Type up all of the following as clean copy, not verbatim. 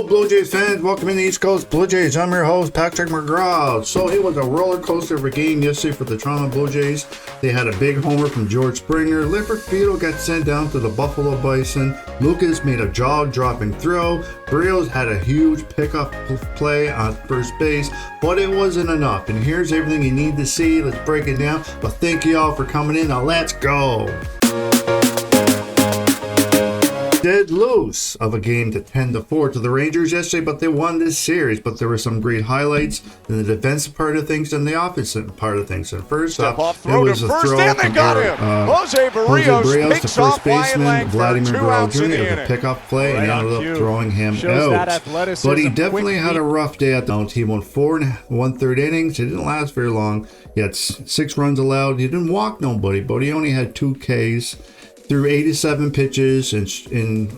Hello, Blue Jays fans. Welcome in the East Coast Blue Jays. I'm your host, Patrick McGraw. So it was a roller coaster of a game yesterday for the Toronto Blue Jays. They had a big homer from George Springer. Loperfido got sent down to the Buffalo Bison. Lucas made a jaw-dropping throw. Berrios had a huge pickup play on first base, but it wasn't enough. And here's everything you need to see. Let's break it down. But thank you all for coming in. Now let's go. Did lose of a game to 10-4 to the Rangers yesterday, but they won this series. But there were some great highlights in the defensive part of things and the offensive part of things. And first up, it was a throw from Jose Berrios to first baseman Vladimir Guerrero Jr. It was a pickup play and ended up throwing him out. But he definitely had a rough day at the mound. He won 4 1/3 innings. It didn't last very long. He had 6 runs allowed. He didn't walk nobody, but he only had 2 Ks. Threw 87 pitches, and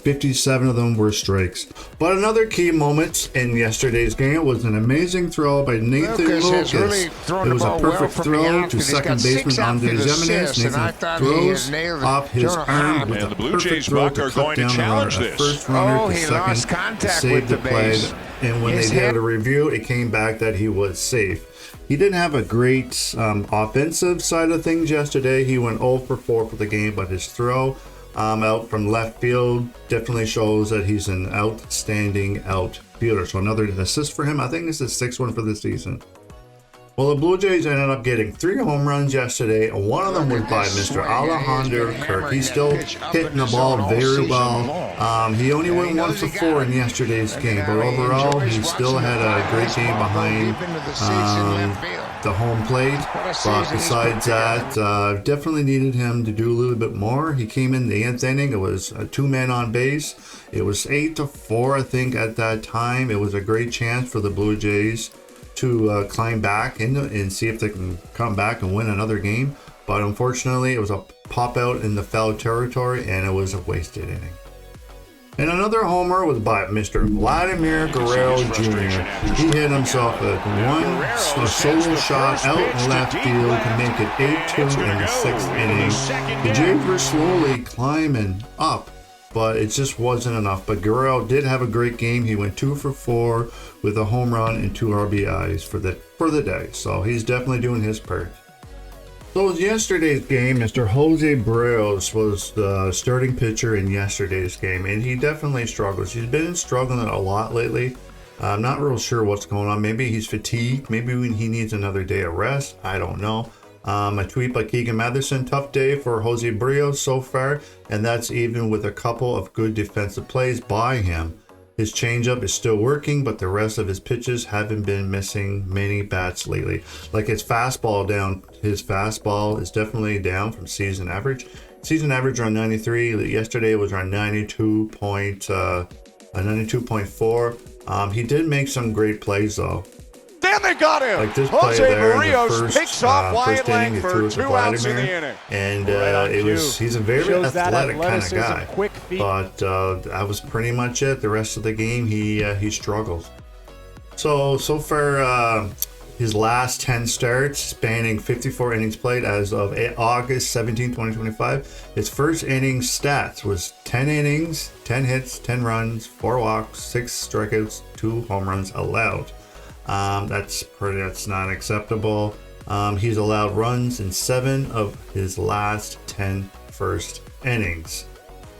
57 of them were strikes. But another key moment in yesterday's game was an amazing throw by Nathan Lucas. It was a perfect throw to second baseman Andres Gimenez. Nathan throws off his arm with a perfect throw to cut down the first runner to second to save the play. And when they did a review, it came back that he was safe. He didn't have a great offensive side of things yesterday. He went 0 for 4 for the game, but his throw out from left field definitely shows that he's an outstanding outfielder. So another assist for him. I think this is the 6th one for the season. Well, the Blue Jays ended up getting 3 home runs yesterday, and one of them was by Mr. Alejandro Kirk. He's still hitting the ball very well. He only went 1 for 4 in yesterday's game, but overall, he still had a great game behind the home plate. But besides that, definitely needed him to do a little bit more. He came in the 8th inning. It was a 2-man on base. It was 8-4, I think, at that time. It was a great chance for the Blue Jays to climb back and see if they can come back and win another game. But unfortunately, it was a pop out in the foul territory, and it was a wasted inning. And another homer was by Mr. Vladimir Guerrero Jr. He hit himself with a solo shot out in left field to make it 8-2 in the 6th inning. The Jays were slowly climbing up, but it just wasn't enough. But Guerrero did have a great game. He went 2 for 4 with a home run and 2 RBIs for the day. So he's definitely doing his part. So in yesterday's game, Mr. Jose Berrios was the starting pitcher in yesterday's game, and he definitely struggles. He's been struggling a lot lately. I'm not real sure what's going on. Maybe he's fatigued. Maybe he needs another day of rest. I don't know. A tweet by Keegan Matherson, tough day for Jose Berrios so far, and that's even with a couple of good defensive plays by him. His changeup is still working, but the rest of his pitches haven't been missing many bats lately. Like his fastball is definitely down from season average. Season average around 93. Yesterday it was around 92.4. He did make some great plays though. Then they got him. Like this play Jose there Berrios in the picks off Wyatt inning, Langford, 2 outs in the inning. And he's a very athletic kind of guy. But that was pretty much it. The rest of the game, he struggled. So far, his last 10 starts, spanning 54 innings played as of August 17, 2025. His first inning stats was 10 innings, 10 hits, 10 runs, 4 walks, 6 strikeouts, 2 home runs allowed. That's not acceptable. He's allowed runs in 7 of his last 10 first innings.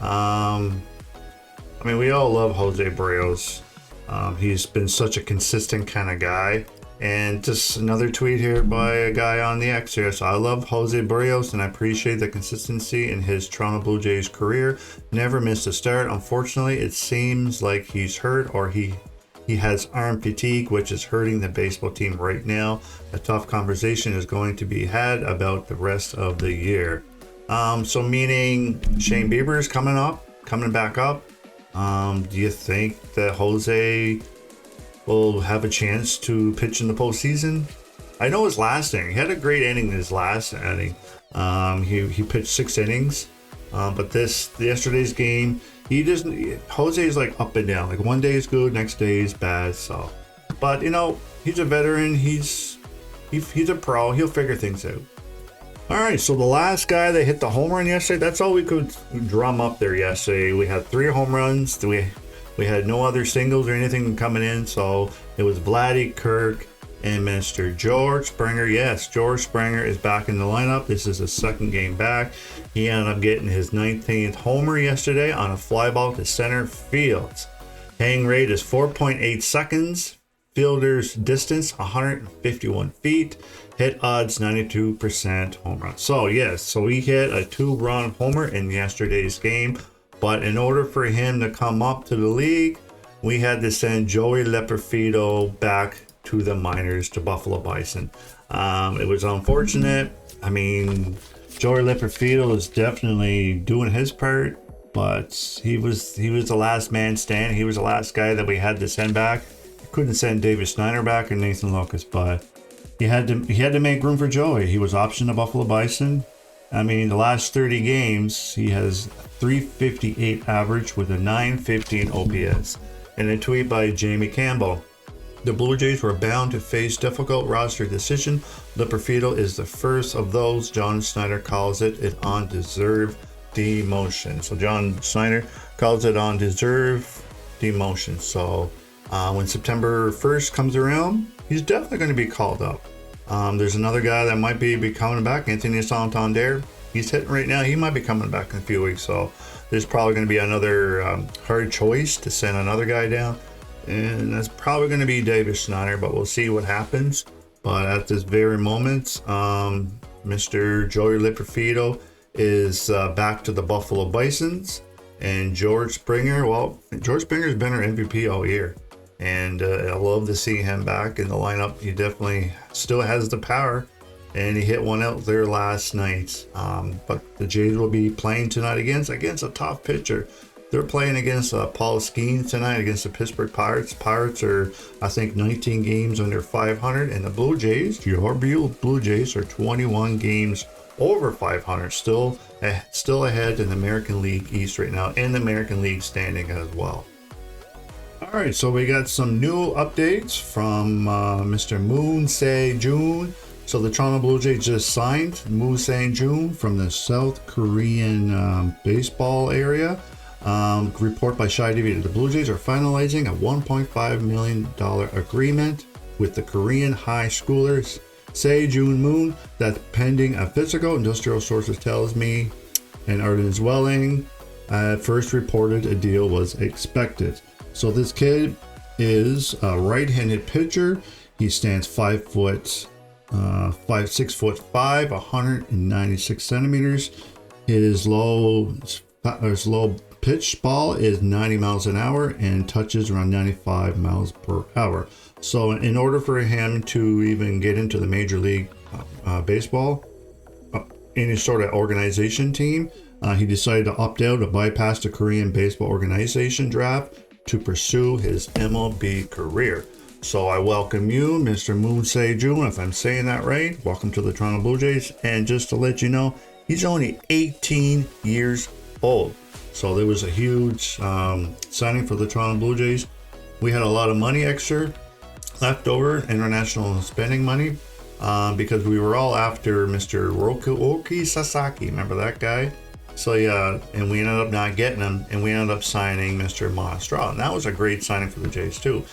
We all love Jose Berrios. He's been such a consistent kind of guy. And just another tweet here by a guy on the X here. So I love Jose Berrios and I appreciate the consistency in his Toronto Blue Jays career. Never missed a start. Unfortunately, it seems like he's hurt or he has arm fatigue, which is hurting the baseball team right now. A tough conversation is going to be had about the rest of the year. So meaning Shane Bieber is coming back up. Do you think that Jose will have a chance to pitch in the postseason? I know his last inning. He had a great inning in his last inning. He pitched 6 innings. But yesterday's game, Jose is like up and down. Like one day is good, next day is bad. So, but he's a veteran. He's a pro. He'll figure things out. All right. So the last guy that hit the home run yesterday, that's all we could drum up there yesterday. We had 3 home runs. We had no other singles or anything coming in, so it was Vladdy, Kirk, and Mr. George Springer. Yes, George Springer is back in the lineup. This is his second game back. He ended up getting his 19th homer yesterday on a fly ball to center field. Hang rate is 4.8 seconds. Fielder's distance 151 feet. Hit odds 92% home run. So yes, so he hit a 2-run homer in yesterday's game. But in order for him to come up to the league, we had to send Joey Loperfido back to the minors, to Buffalo Bison. It was unfortunate. I mean, Joey Loperfido is definitely doing his part, but he was the last man standing. He was the last guy that we had to send back. Couldn't send David Snyder back or Nathan Locust, but he had to make room for Joey. He was optioned to Buffalo Bison. I mean, the last 30 games, he has 358 average with a 915 OPS. And a tweet by Jamie Campbell. The Blue Jays were bound to face difficult roster decision. Loperfido is the first of those. John Snyder calls it undeserved demotion. So John Snyder calls it undeserved demotion. So when September 1st comes around, he's definitely going to be called up. There's another guy that might be coming back, Anthony Santander. He's hitting right now. He might be coming back in a few weeks. So there's probably going to be another hard choice to send another guy down. And that's probably going to be David Snyder, but we'll see what happens. But at this very moment, Mr. Joey Loperfido is back to the Buffalo Bisons. And George Springer, well, George Springer's been our MVP all year. And I love to see him back in the lineup. He definitely still has the power. And he hit one out there last night. But the Jays will be playing tonight against a tough pitcher. They're playing against Paul Skenes tonight against the Pittsburgh Pirates. Pirates are, I think, 19 games under 500. And the Blue Jays, your Blue Jays, are 21 games over 500. Still ahead in the American League East right now, and the American League standing as well. All right, so we got some new updates from Mr. Moon Se-jun. So the Toronto Blue Jays just signed Moon Se-jun from the South Korean baseball area. Report by Shai DeVito. The Blue Jays are finalizing a $1.5 million agreement with the Korean high schoolers Se-jun Moon. That's pending a physical, industrial sources tells me. And Arden Zwelling first reported a deal was expected. So this kid is a right-handed pitcher. He stands 6'5", 196 centimeters. His low pitch ball is 90 miles an hour and touches around 95 miles per hour. So in order for him to even get into the Major League Baseball, any sort of organization team, he decided to opt out to bypass the Korean Baseball Organization draft to pursue his MLB career. So I welcome you, Mr. Moon Se-jun, if I'm saying that right. Welcome to the Toronto Blue Jays. And just to let you know, he's only 18 years old. So there was a huge signing for the Toronto Blue Jays. We had a lot of money extra left over, international spending money, because we were all after Mr. Roki Sasaki. Remember that guy? So yeah, and we ended up not getting him, and we ended up signing Mr. Monstraw. And that was a great signing for the Jays too.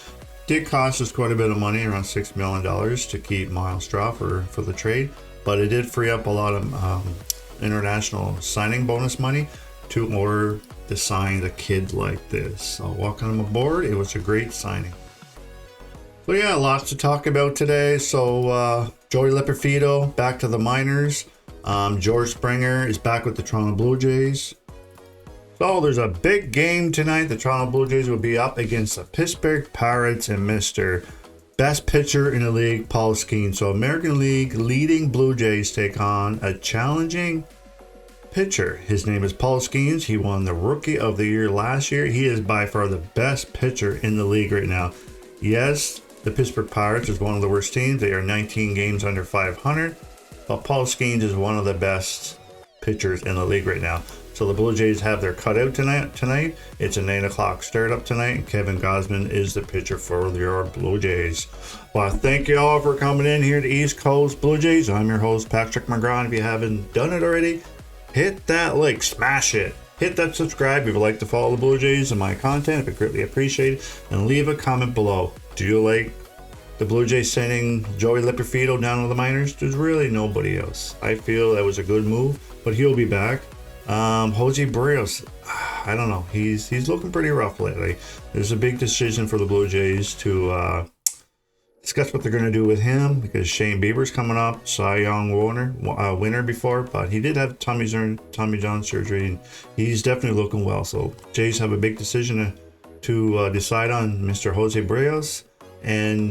Did cost us quite a bit of money, around $6 million to keep Miles Straw for the trade, but it did free up a lot of international signing bonus money to order to sign a kid like this. So welcome him aboard. It was a great signing. So yeah, lots to talk about today. So Joey Loperfido back to the minors. George Springer is back with the Toronto Blue Jays. So there's a big game tonight. The Toronto Blue Jays will be up against the Pittsburgh Pirates and Mr. Best pitcher in the league, Paul Skenes. So American League leading Blue Jays take on a challenging pitcher. His name is Paul Skenes. He won the Rookie of the Year last year. He is by far the best pitcher in the league right now. Yes, the Pittsburgh Pirates is one of the worst teams. They are 19 games under 500. But Paul Skenes is one of the best pitchers in the league right now. So the Blue Jays have their cutout tonight. It's a 9 o'clock start up tonight. And Kevin Gausman is the pitcher for your Blue Jays. Well, thank you all for coming in here to East Coast Blue Jays. I'm your host, Patrick McGraw. If you haven't done it already, hit that like, smash it. Hit that subscribe if you'd like to follow the Blue Jays and my content. I'd greatly appreciate it. And leave a comment below. Do you like the Blue Jays sending Joey Loperfido down to the minors? There's really nobody else. I feel that was a good move, but he'll be back. Jose Barrios, I don't know. He's looking pretty rough lately. There's a big decision for the Blue Jays to discuss what they're going to do with him, because Shane Bieber's coming up, Cy Young winner before, but he did have Tommy John surgery, and he's definitely looking well. So Jays have a big decision to decide on Mr. Jose Barrios, and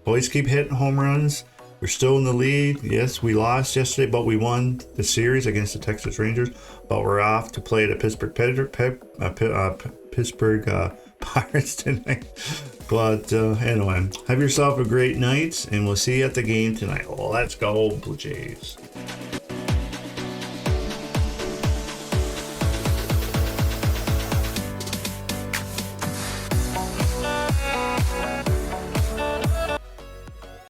boys keep hitting home runs. We're still in the lead. Yes, we lost yesterday, but we won the series against the Texas Rangers. But we're off to play the Pittsburgh Pirates tonight. But anyway, have yourself a great night, and we'll see you at the game tonight. Let's go, Blue Jays.